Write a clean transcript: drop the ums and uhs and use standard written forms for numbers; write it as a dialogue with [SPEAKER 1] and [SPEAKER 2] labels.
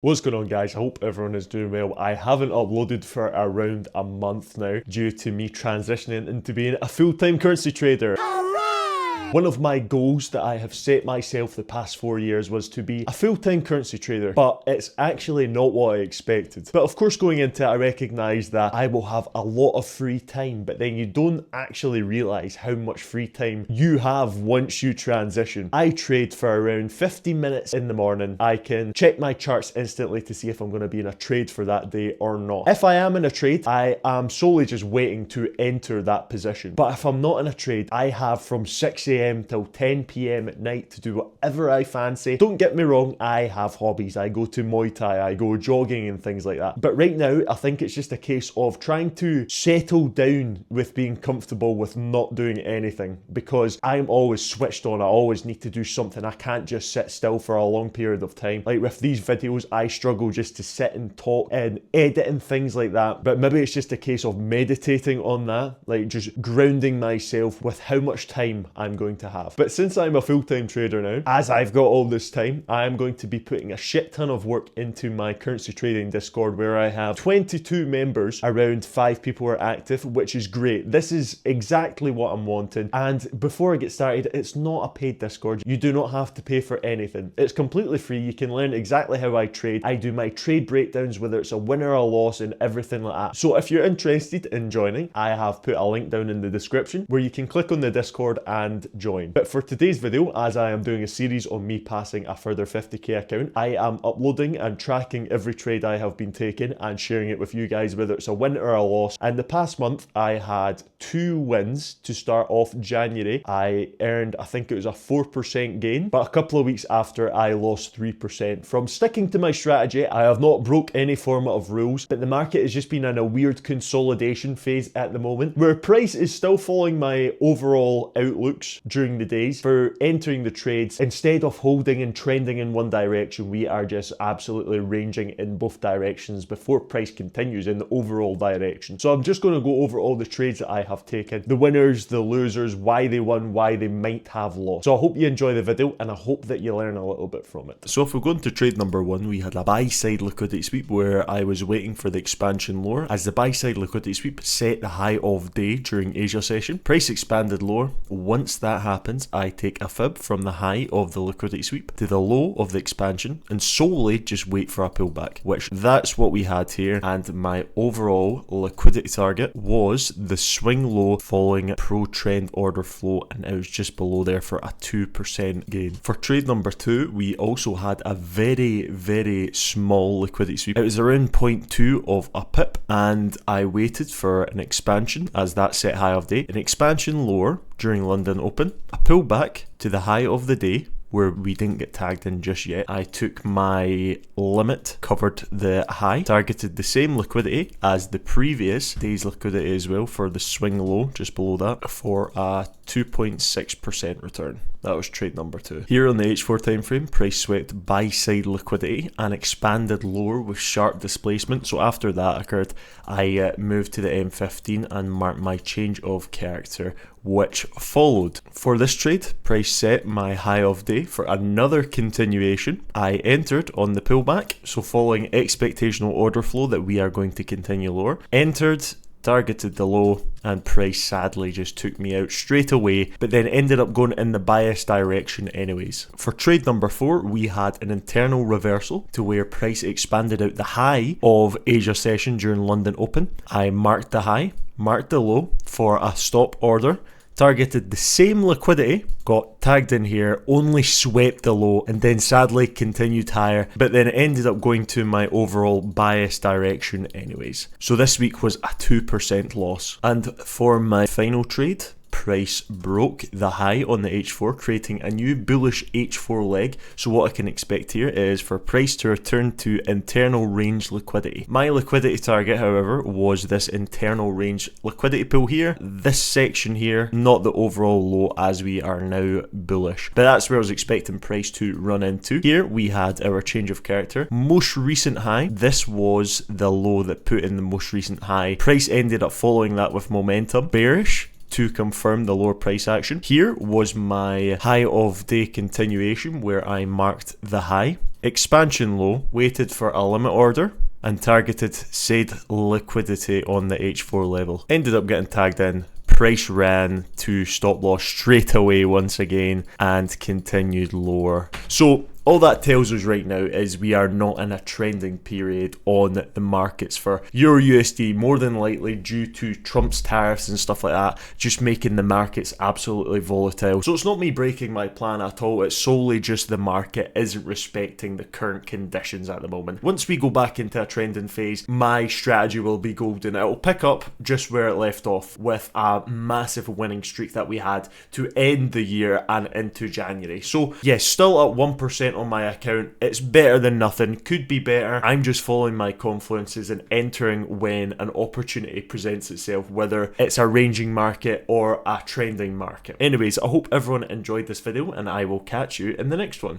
[SPEAKER 1] What's going on, guys? I hope everyone is doing well. I haven't uploaded for around a month now due to me transitioning into being a full-time currency trader. One of my goals that I have set myself the past 4 years was to be a full-time currency trader, but it's actually not what I expected. But of course, going into it, I recognize that I will have a lot of free time, but then you don't actually realize how much free time you have once you transition. I trade for around 15 minutes in the morning. I can check my charts instantly to see if I'm going to be in a trade for that day or not. If I am in a trade, I am solely just waiting to enter that position. But if I'm not in a trade, I have from 6 a.m. till 10 p.m. at night to do whatever I fancy. Don't get me wrong, I have hobbies. I go to Muay Thai, I go jogging and things like that. But right now, I think it's just a case of trying to settle down with being comfortable with not doing anything, because I'm always switched on. I always need to do something. I can't just sit still for a long period of time. Like with these videos, I struggle just to sit and talk and edit and things like that. But maybe it's just a case of meditating on that, like just grounding myself with how much time I'm going to have. But since I'm a full-time trader now, as I've got all this time, I am going to be putting a shit ton of work into my currency trading Discord, where I have 22 members, around 5 people are active, which is great. This is exactly what I'm wanting. And before I get started, it's not a paid Discord. You do not have to pay for anything. It's completely free. You can learn exactly how I trade. I do my trade breakdowns, whether it's a win or a loss and everything like that. So if you're interested in joining, I have put a link down in the description where you can click on the Discord and join. But for today's video, as I am doing a series on me passing a further 50k account, I am uploading and tracking every trade I have been taking and sharing it with you guys, whether it's a win or a loss. And the past month, I had 2 wins to start off January. I earned, I think it was a 4% gain, but a couple of weeks after, I lost 3%. From sticking to my strategy, I have not broke any form of rules, but the market has just been in a weird consolidation phase at the moment, where price is still following my overall outlooks during the days for entering the trades. Instead of holding and trending in one direction, we are just absolutely ranging in both directions before price continues in the overall direction. So I'm just going to go over all the trades that I have taken, the winners, the losers, why they won, why they might have lost. So I hope you enjoy the video and I hope that you learn a little bit from it. So if we go into trade number 1, we had a buy side liquidity sweep where I was waiting for the expansion lower as the buy side liquidity sweep set the high of day during Asia session. Price expanded lower. Once that happens, I take a fib from the high of the liquidity sweep to the low of the expansion and solely just wait for a pullback, which that's what we had here. And my overall liquidity target was the swing low following pro trend order flow, and it was just below there for a 2% gain. For trade number 2, we also had a very small liquidity sweep. It was around 0.2 of a pip, and I waited for an expansion as that set high of day, an expansion lower during London Open, a pullback to the high of the day where we didn't get tagged in just yet. I took my limit, covered the high, targeted the same liquidity as the previous day's liquidity as well for the swing low just below that for a 2.6% return. That was trade number 2. Here on the H4 time frame, price swept buy side liquidity and expanded lower with sharp displacement. So after that occurred, I moved to the M15 and marked my change of character, which followed. For this trade, price set my high of day for another continuation. I entered on the pullback, so following expectational order flow that we are going to continue lower, entered, targeted the low, and price sadly just took me out straight away, but then ended up going in the bias direction anyways. For trade number 4, we had an internal reversal to where price expanded out the high of Asia session during London Open. I marked the high, marked the low for a stop order, targeted the same liquidity, got tagged in here, only swept the low, and then sadly continued higher, but then ended up going to my overall bias direction anyways. So this week was a 2% loss. And for my final trade, price broke the high on the H4, creating a new bullish H4 leg. So what I can expect here is for price to return to internal range liquidity. My liquidity target, however, was this internal range liquidity pool here, this section here, not the overall low, as we are now bullish. But that's where I was expecting price to run into. Here we had our change of character, most recent high. This was the low that put in the most recent high. Price ended up following that with momentum, bearish, to confirm the lower price action. Here was my high of day continuation where I marked the high. Expansion low, waited for a limit order, and targeted said liquidity on the H4 level. Ended up getting tagged in. Price ran to stop loss straight away once again and continued lower. So all that tells us right now is we are not in a trending period on the markets for Euro USD, more than likely due to Trump's tariffs and stuff like that, just making the markets absolutely volatile. So it's not me breaking my plan at all, it's solely just the market isn't respecting the current conditions at the moment. Once we go back into a trending phase, my strategy will be golden. It will pick up just where it left off with a massive winning streak that we had to end the year and into January. So yes, still at 1% on my account. It's better than nothing, could be better. I'm just following my confluences and entering when an opportunity presents itself, whether it's a ranging market or a trending market. Anyways, I hope everyone enjoyed this video and I will catch you in the next one.